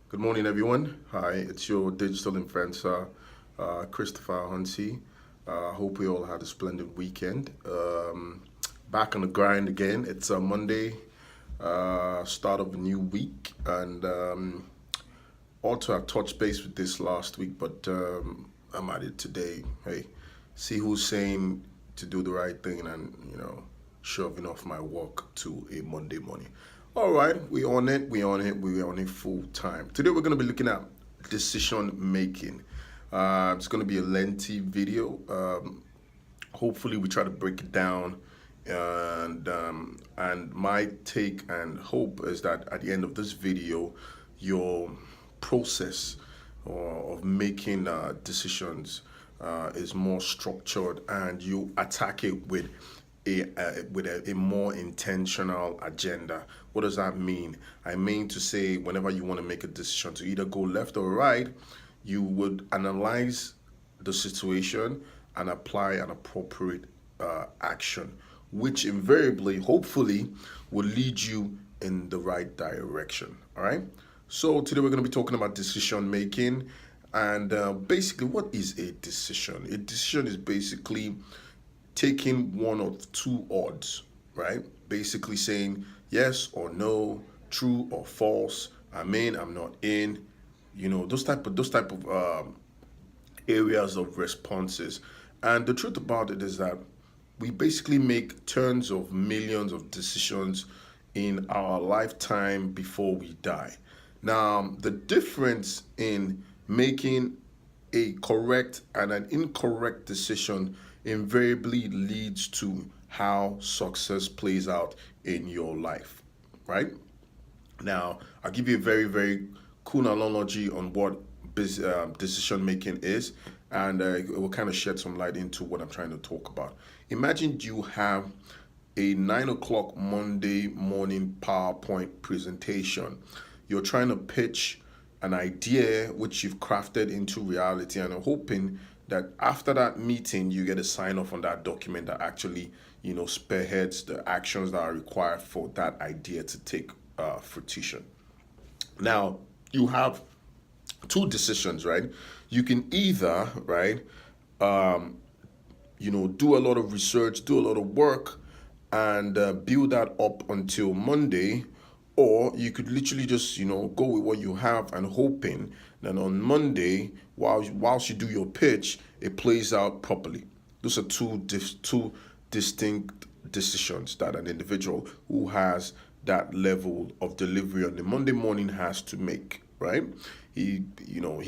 Good morning, everyone. Hi, it's your digital influencer, Christopher Hunty. Hope we all had a splendid weekend. Back on the grind again. It's a Monday, start of a new week, and also I touched base with this last week, but I'm at it today. Hey, see who's saying to do the right thing and shoving off my work to a Monday morning. All right, we on it full time. Today we're going to be looking at decision making. It's going to be a lengthy video. Hopefully we try to break it down, and my take and hope is that at the end of this video your process of making decisions is more structured, and you attack it with a more intentional agenda. What does that mean? I mean to say, whenever you want to make a decision to either go left or right, you would analyze the situation and apply an appropriate action, which invariably, hopefully, will lead you in the right direction. All right. So today we're going to be talking about decision making, and basically, what is a decision? A decision is basically taking one of two odds, right? Basically saying yes or no, true or false, I'm in, I'm not in, those type of areas of responses. And the truth about it is that we basically make tens of millions of decisions in our lifetime before we die. Now, the difference in making a correct and an incorrect decision invariably leads to how success plays out in your life, right? Now, I'll give you a very, very cool analogy on what decision making is, and it will kind of shed some light into what I'm trying to talk about. Imagine you have a 9 o'clock Monday morning PowerPoint presentation. You're trying to pitch an idea which you've crafted into reality, and I'm hoping that after that meeting you get a sign off on that document that actually spearheads the actions that are required for that idea to take fruition. Now, you have two decisions, right? You can either, right, do a lot of research, do a lot of work, and build that up until Monday, or you could literally just go with what you have and hoping that on Monday, whilst you do your pitch, it plays out properly. Those are two distinct decisions that an individual who has that level of delivery on the Monday morning has to make, right? He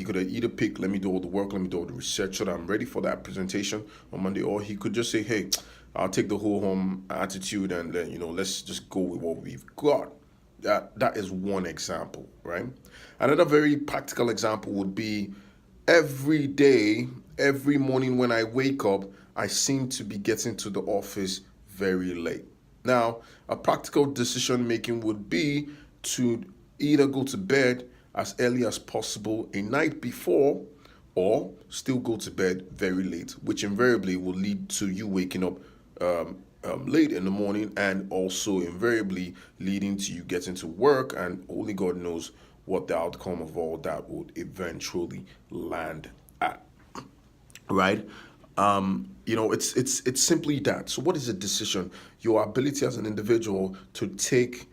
could have either pick, let me do all the work, let me do all the research so that I'm ready for that presentation on Monday, or he could just say, hey, I'll take the whole home attitude, and then let's just go with what we've got. That is one example, right? Another very practical example would be every day, every morning when I wake up, I seem to be getting to the office very late. Now, a practical decision making would be to either go to bed as early as possible a night before, or still go to bed very late, which invariably will lead to you waking up late in the morning, and also invariably leading to you getting to work, and only God knows what the outcome of all that would eventually land at, right? It's simply that. So what is a decision? Your ability as an individual to take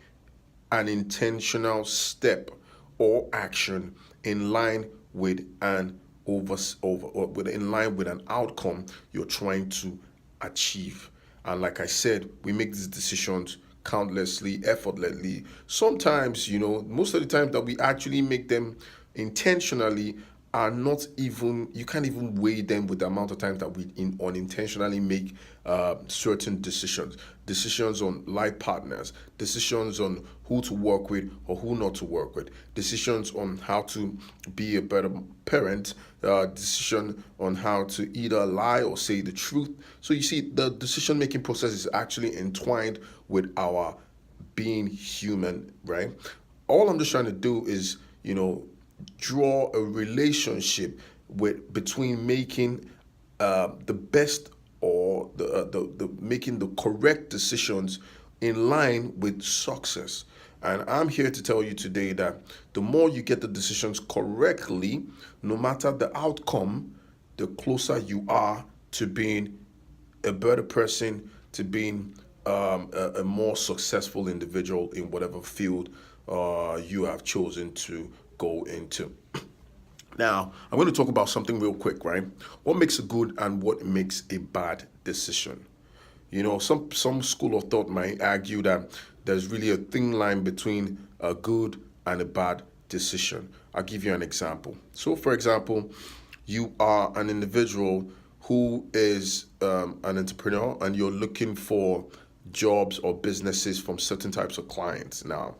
an intentional step or action in line with an in line with an outcome you're trying to achieve. And like I said, we make these decisions countlessly, effortlessly. Sometimes, most of the time that we actually make them intentionally are not even, you can't even weigh them with the amount of time that we unintentionally make certain decisions on life partners, decisions on who to work with or who not to work with, decisions on how to be a better parent, decision on how to either lie or say the truth. So you see, the decision making process is actually entwined with our being human, right? All I'm just trying to do is, draw a relationship with between making the best, or the making the correct decisions in line with success. And I'm here to tell you today that the more you get the decisions correctly, no matter the outcome, the closer you are to being a better person, to being a more successful individual in whatever field you have chosen to go into. Now, I'm going to talk about something real quick, right? What makes a good and what makes a bad decision? Some school of thought might argue that there's really a thin line between a good and a bad decision. I'll give you an example. So, for example, you are an individual who is an entrepreneur and you're looking for jobs or businesses from certain types of clients. Now,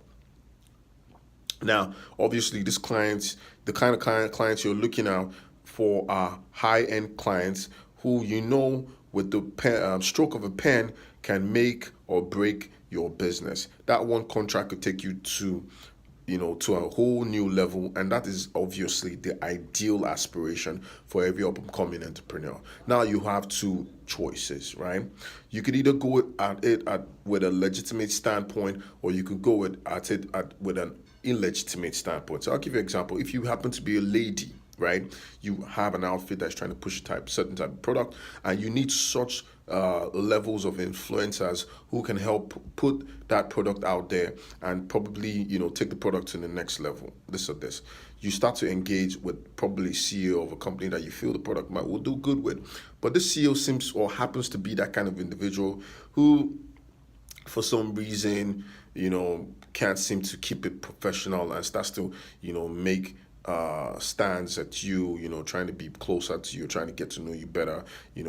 obviously, these clients, the kind of clients you're looking at for are high-end clients who with the stroke of a pen can make or break your business. That one contract could take you to a whole new level, and that is obviously the ideal aspiration for every up-and-coming entrepreneur. Now you have two choices, right? You could either go at it with a legitimate standpoint, or you could go at it with an illegitimate standpoint. So I'll give you an example. If you happen to be a lady, right, you have an outfit that's trying to push certain type of product, and you need such levels of influencers who can help put that product out there and probably take the product to the next level. This you start to engage with probably CEO of a company that you feel the product will do good with, but this CEO seems or happens to be that kind of individual who for some reason can't seem to keep it professional and starts to make stands at you, trying to be closer to you, trying to get to know you better. You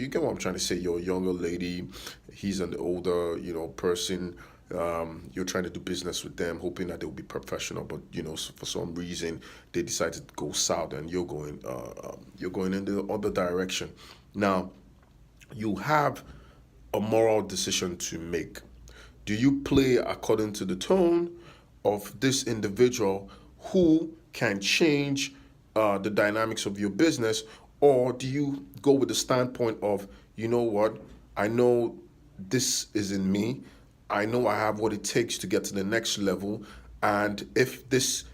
get what I'm trying to say. You're a younger lady, he's an older, person. You're trying to do business with them, hoping that they'll be professional, but for some reason they decided to go south, and you're going in the other direction. Now, you have a moral decision to make. Do you play according to the tone of this individual who can change the dynamics of your business, or do you go with the standpoint of, what, I know this is in me, I know I have what it takes to get to the next level, and if this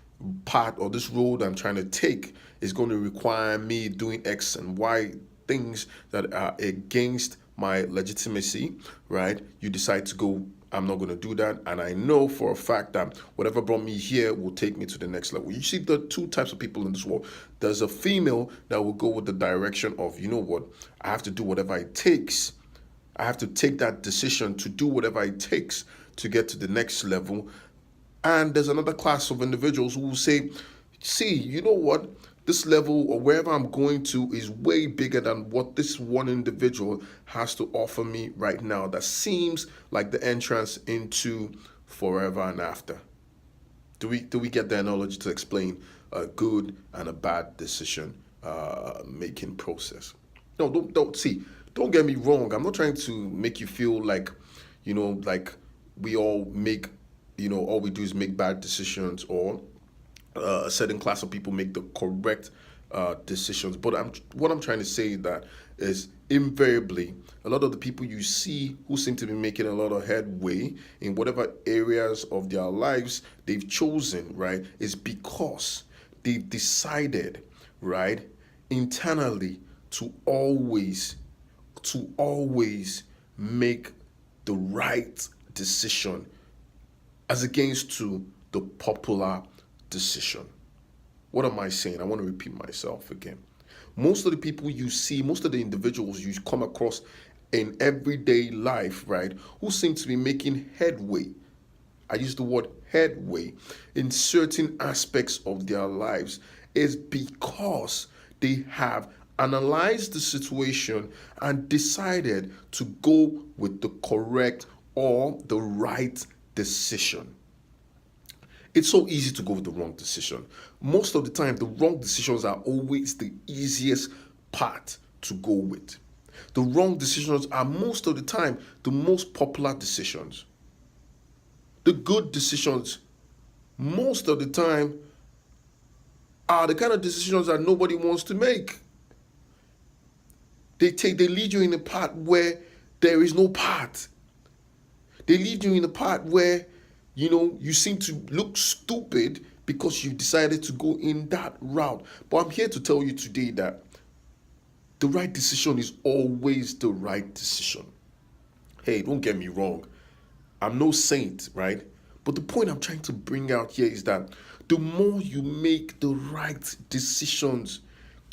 path or this road I'm trying to take is going to require me doing X and Y things that are against my legitimacy, right? You decide to go, I'm not going to do that. And I know for a fact that whatever brought me here will take me to the next level. You see the two types of people in this world. There's a female that will go with the direction of, what, I have to do whatever it takes. I have to take that decision to do whatever it takes to get to the next level. And there's another class of individuals who will say, see, you know what? This level or wherever I'm going to is way bigger than what this one individual has to offer me right now. That seems like the entrance into forever and after. Do we get the analogy to explain a good and a bad decision making process? No, don't get me wrong. I'm not trying to make you feel like, like we all make, all we do is make bad decisions, or a certain class of people make the correct decisions. But what I'm trying to say that is invariably a lot of the people you see who seem to be making a lot of headway in whatever areas of their lives they've chosen, right, is because they've decided, right, internally to always make the right decision as against to the popular decision. What am I saying? I want to repeat myself again. Most of the people you see, most of the individuals you come across in everyday life, right, who seem to be making headway, I use the word headway, in certain aspects of their lives, is because they have analyzed the situation and decided to go with the correct or the right decision. It's so easy to go with the wrong decision. Most of the time, the wrong decisions are always the easiest part to go with. The wrong decisions are most of the time the most popular decisions. The good decisions, most of the time, are the kind of decisions that nobody wants to make. They lead you in a path where there is no path. They lead you in a path where you seem to look stupid because you decided to go in that route. But I'm here to tell you today that the right decision is always the right decision. Hey, don't get me wrong. I'm no saint, right? But the point I'm trying to bring out here is that the more you make the right decisions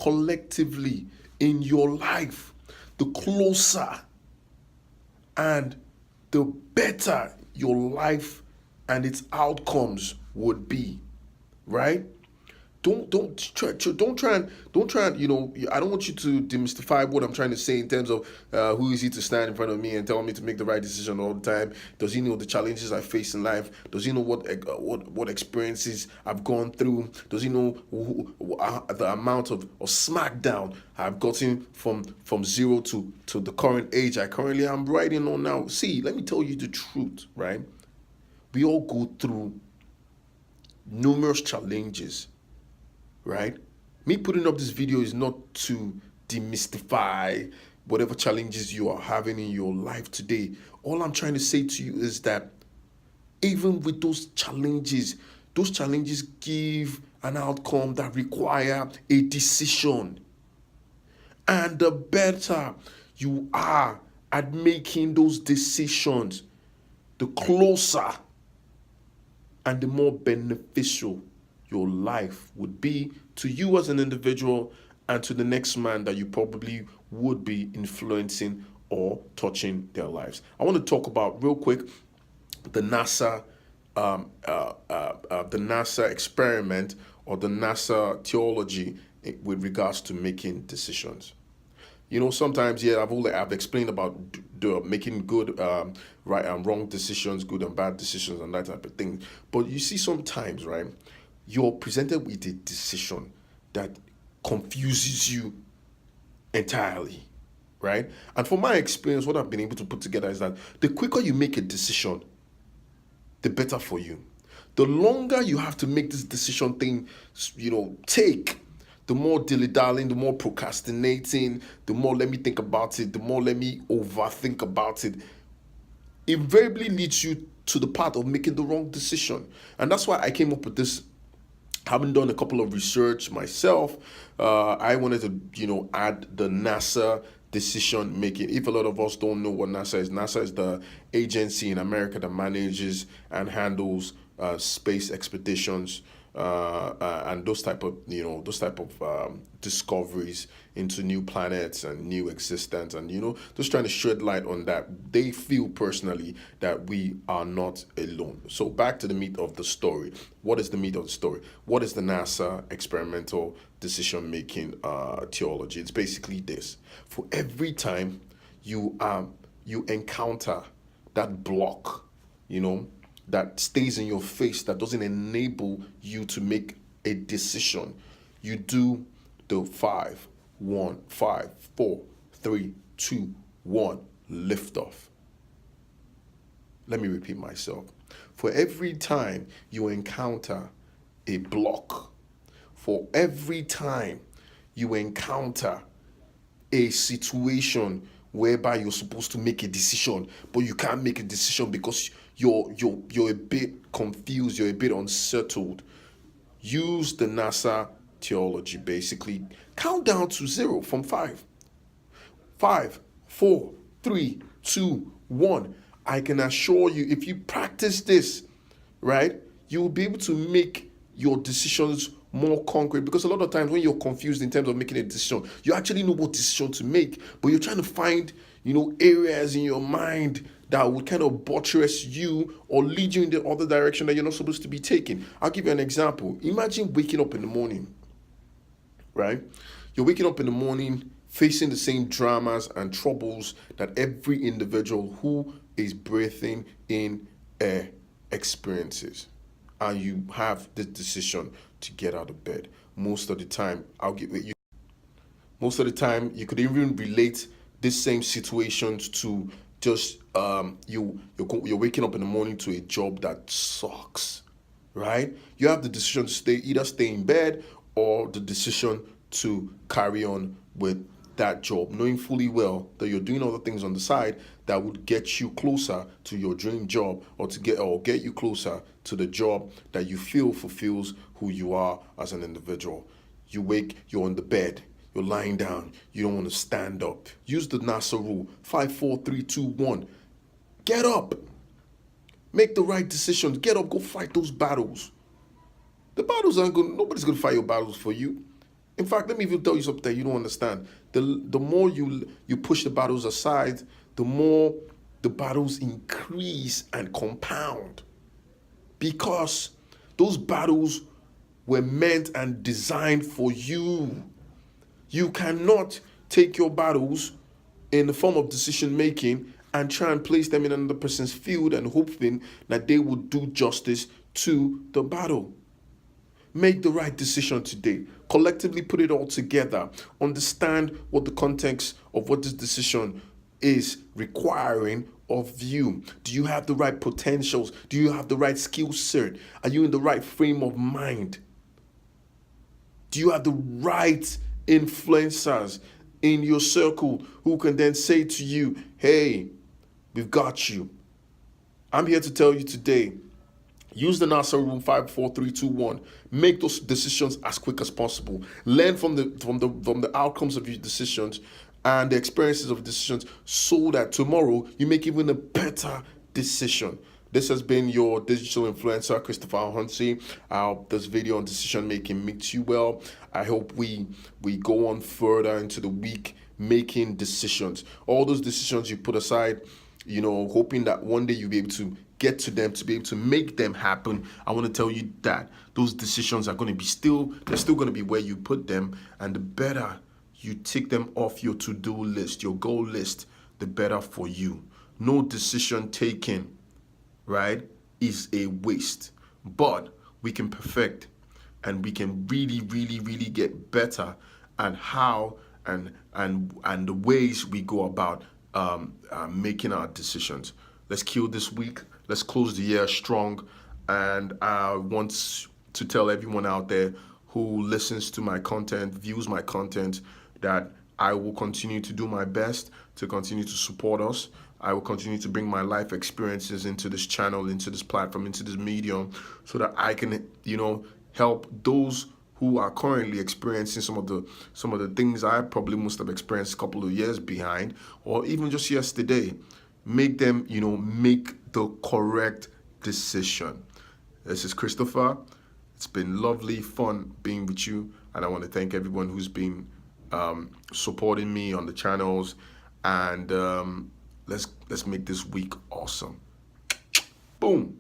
collectively in your life, the closer and the better your life and its outcomes would be, right? Don't try and I don't want you to demystify what I'm trying to say in terms of who is he to stand in front of me and tell me to make the right decision all the time. Does he know the challenges I face in life? Does he know what experiences I've gone through? Does he know the amount of smackdown I've gotten from zero to the current age I currently am writing on now? See, let me tell you the truth, right? We all go through numerous challenges, right? Me putting up this video is not to demystify whatever challenges you are having in your life today. All I'm trying to say to you is that even with those challenges give an outcome that require a decision. And the better you are at making those decisions, the closer and the more beneficial your life would be to you as an individual and to the next man that you probably would be influencing or touching their lives. I want to talk about real quick the NASA experiment or the NASA theology with regards to making decisions. Sometimes, yeah, I've explained about making good, right and wrong decisions, good and bad decisions, and that type of thing. But you see, sometimes, right, you're presented with a decision that confuses you entirely, right? And from my experience, what I've been able to put together is that the quicker you make a decision, the better for you. The longer you have to make this decision thing, take, the more dilly-dallying, the more procrastinating, the more let me think about it, the more let me overthink about it, invariably leads you to the path of making the wrong decision. And that's why I came up with this. Having done a couple of research myself, I wanted to, add the NASA decision making. If a lot of us don't know what NASA is the agency in America that manages and handles space expeditions and those type of discoveries into new planets and new existence, and just trying to shed light on that. They feel personally that we are not alone. So back to the meat of the story. What is the meat of the story? What is the NASA experimental decision making theology? It's basically this: for every time you encounter that block, that stays in your face, that doesn't enable you to make a decision, you do the 5, 1, 5, 4, 3, 2, 1, lift off. Let me repeat myself. For every time you encounter a block, for every time you encounter a situation whereby you're supposed to make a decision, but you can't make a decision because you're a bit confused, you're a bit unsettled, use the NASA theology. Basically, count down to 0 from 5. 5, 4, 3, 2, 1. I can assure you, if you practice this, right, you will be able to make your decisions more concrete. Because a lot of times when you're confused in terms of making a decision, you actually know what decision to make, but you're trying to find, areas in your mind that would kind of buttress you or lead you in the other direction that you're not supposed to be taking. I'll give you an example. Imagine waking up in the morning, right? You're waking up in the morning facing the same dramas and troubles that every individual who is breathing in air experiences. And you have the decision to get out of bed. Most of the time, you could even relate this same situations to just you're waking up in the morning to a job that sucks, right? You have the decision to either stay in bed or the decision to carry on with that job, knowing fully well that you're doing other things on the side that would get you closer to your dream job, or get you closer to the job that you feel fulfills who you are as an individual. You wake, you're on the bed, you're lying down, you don't want to stand up. Use the NASA rule: 5, 4, 3, 2, 1. Get up. Make the right decisions. Get up, go fight those battles. The battles aren't going, nobody's going to fight your battles for you. In fact, let me even tell you something that you don't understand. The more you push the battles aside, the more the battles increase and compound. Because those battles were meant and designed for you. You cannot take your battles in the form of decision making and try and place them in another person's field and hoping that they will do justice to the battle. Make the right decision today. Collectively put it all together. Understand what the context of what this decision is requiring of you. Do you have the right potentials? Do you have the right skill set? Are you in the right frame of mind? Do you have the right influencers in your circle who can then say to you, hey, we've got you? I'm here to tell you today, use the NASA rule: 5, 4, 3, 2, 1. Make those decisions as quick as possible. Learn from the outcomes of your decisions and the experiences of decisions, so that tomorrow you make even a better decision. This has been your digital influencer, Christopher Huntsy. I hope this video on decision making makes you well. I hope we go on further into the week making decisions. All those decisions you put aside, hoping that one day you'll be able to get to them, to be able to make them happen. I want to tell you that those decisions are going to be they're still going to be where you put them. And the better you take them off your to-do list, your goal list, the better for you. No decision taken, right, is a waste. But we can perfect, and we can really, really, really get better at how and the ways we go about making our decisions. Let's kill this week. Let's close the year strong. And I want to tell everyone out there who listens to my content, views my content, that I will continue to do my best to continue to support us. I will continue to bring my life experiences into this channel, into this platform, into this medium, so that I can, help those who are currently experiencing some of the things I probably must have experienced a couple of years behind, or even just yesterday. Make them, make the correct decision. This is Christopher. It's been lovely, fun being with you, and I want to thank everyone who's been supporting me on the channels. And let's make this week awesome. Boom.